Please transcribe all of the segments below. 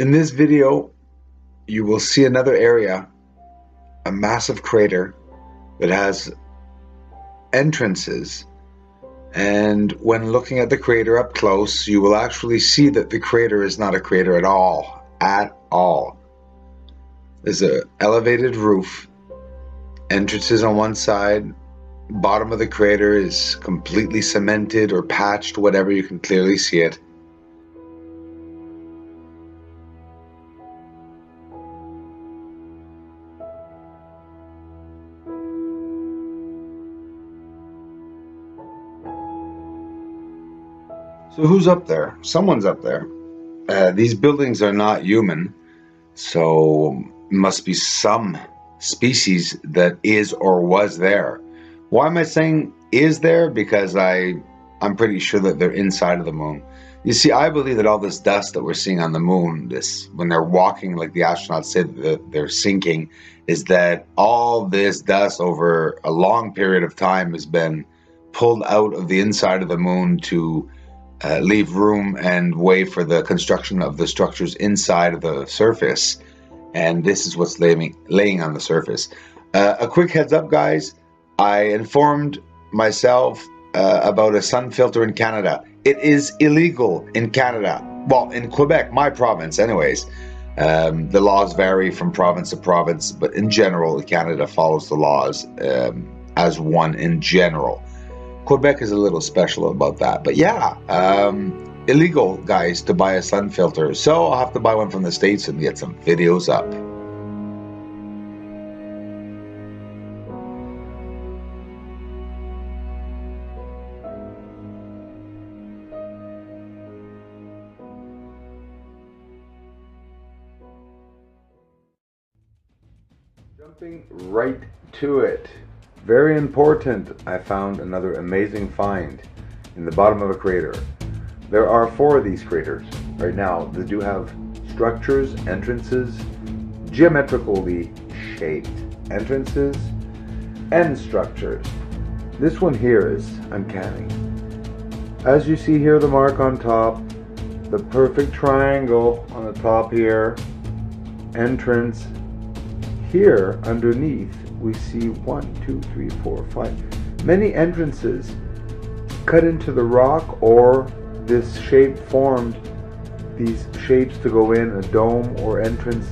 In this video, you will see another area, a massive crater that has entrances. And when looking at the crater up close, you will actually see that the crater is not a crater at all. At all. There's an elevated roof, entrances on one side, bottom of the crater is completely cemented or patched, whatever, you can clearly see it. So who's up there? Someone's up there. These buildings are not human, so must be some species that is or was there. Why am I saying is there? Because I'm pretty sure that they're inside of the moon. You see, I believe that all this dust that we're seeing on the moon, this when they're walking, like the astronauts say that they're sinking, is that all this dust over a long period of time has been pulled out of the inside of the moon to leave room and way for the construction of the structures inside of the surface. And this is what's laying on the surface. A quick heads up, guys. I informed myself about a sun filter in Canada. It is illegal in Canada. Well, in Quebec, my province anyways. The laws vary from province to province, but in general, Canada follows the laws as one in general. Quebec is a little special about that, but yeah, illegal, guys, to buy a sun filter. So I'll have to buy one from the States and get some videos up. Jumping right to it. Very important, I found another amazing find in the bottom of a crater. There are 4 of these craters right now that do have structures, entrances, geometrically shaped entrances and structures. This one here is uncanny. As you see here, the mark on top, the perfect triangle on the top here, entrance. Here underneath we see 1, 2, 3, 4, 5 many entrances cut into the rock, or this shape formed these shapes to go in a dome or entrance.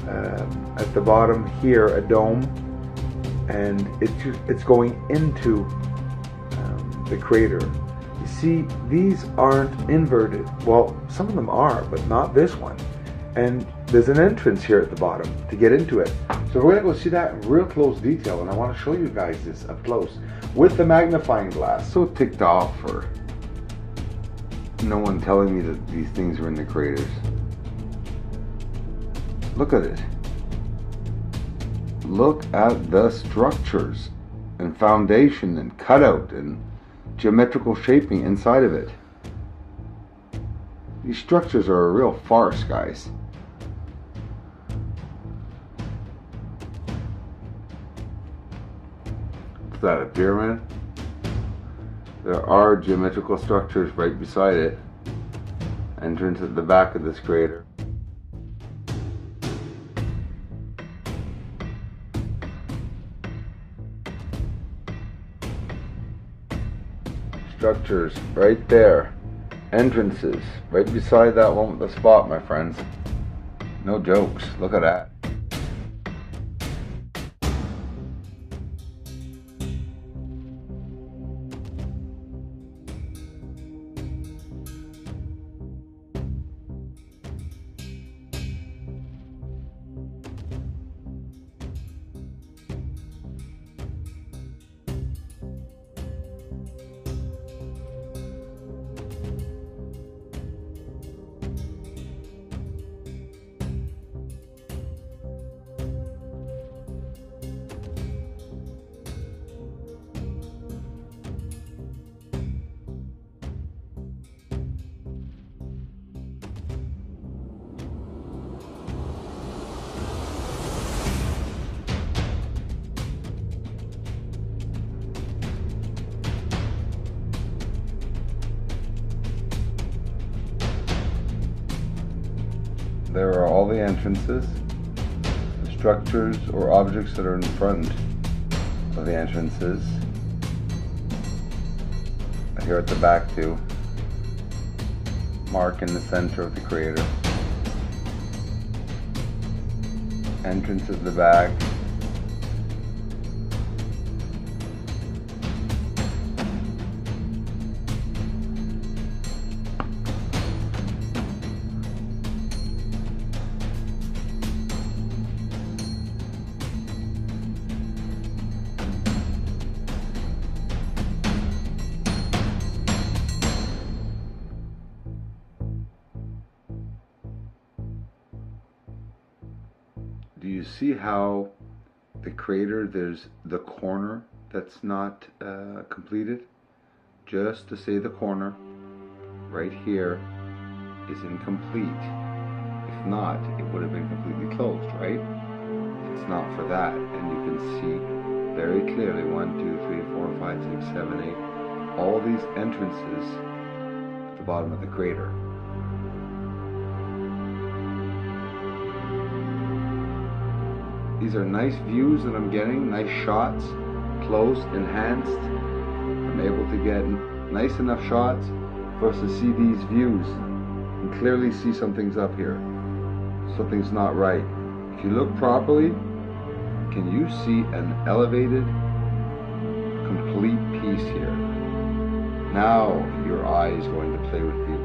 At the bottom here, a dome, and it's going into the crater. You see, these aren't inverted. Well, some of them are, but not this one. And there's an entrance here at the bottom to get into it. So we're going to go see that in real close detail, and I want to show you guys this up close with the magnifying glass. So ticked off for no one telling me that these things are in the craters. Look at it. Look at the structures and foundation and cutout and geometrical shaping inside of it. These structures are a real farce, guys. Is that a pyramid? There are geometrical structures right beside it. Entrance at the back of this crater. Structures right there. Entrances right beside that one with the spot, my friends. No jokes. Look at that. there are all the entrances, the structures or objects that are in front of the entrances. Here at the back too. Mark in the center of the crater. Entrance at the back. Do you see how the crater, there's the corner that's not completed? Just to say the corner right here is incomplete. If not, it would have been completely closed, right? It's not for that. And you can see very clearly 1, 2, 3, 4, 5, 6, 7, 8, all these entrances at the bottom of the crater. These are nice views that I'm getting, nice shots, close, enhanced. I'm able to get nice enough shots for us to see these views and clearly see something's up here. Something's not right. If you look properly, can you see an elevated, complete piece here? Now your eye is going to play with you.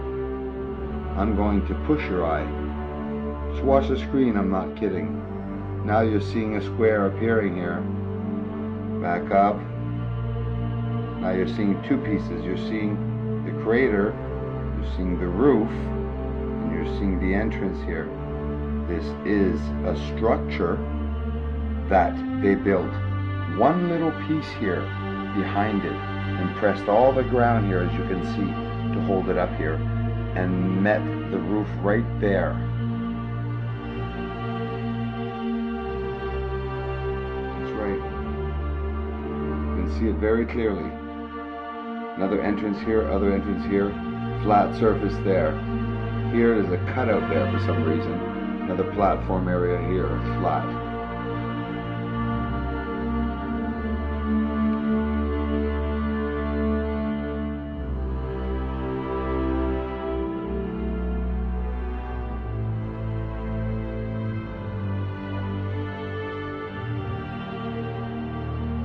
I'm going to push your eye. Just watch the screen, I'm not kidding. Now you're seeing a square appearing here. Back up. Now you're seeing two pieces. You're seeing the crater, you're seeing the roof, and you're seeing the entrance here. This is a structure that they built one little piece here behind it and pressed all the ground here, as you can see, to hold it up here, and met the roof right there. See it very clearly. Another entrance here, other entrance here, flat surface there. Here there's a cutout there for some reason. Another platform area here, flat.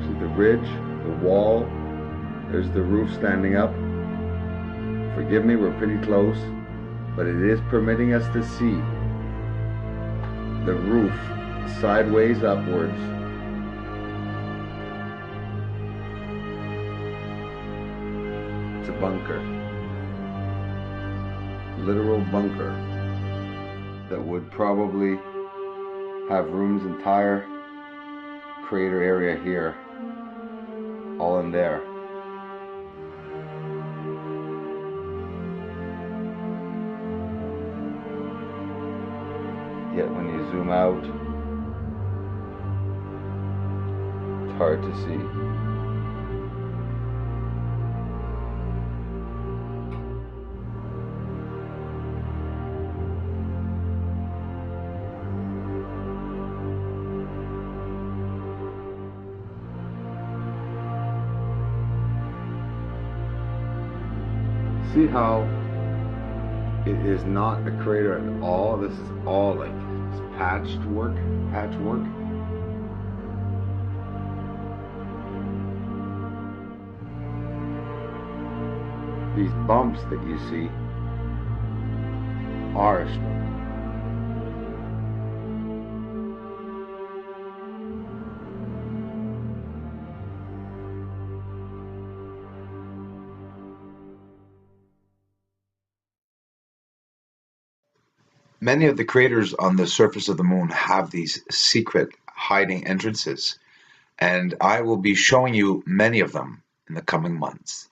See the ridge? The wall, there's the roof standing up. Forgive me, we're pretty close, but it is permitting us to see the roof sideways upwards. It's a bunker, literal bunker that would probably have Room's entire crater area here. All in there. Yet when you zoom out, it's hard to see. See how it is not a crater at all? This is all like patchwork. These bumps that you see are Many of the craters on the surface of the moon have these secret hiding entrances, and I will be showing you many of them in the coming months.